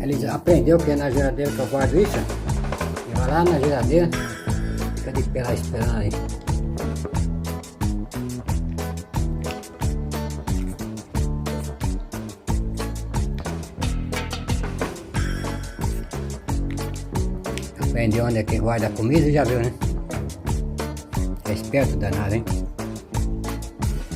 Ele aprendeu que é na geladeira que eu guardo isso. E vai lá na geladeira, fica de pé lá esperando aí. Aprendeu onde é que guarda a comida, já viu, né? É esperto danado, hein?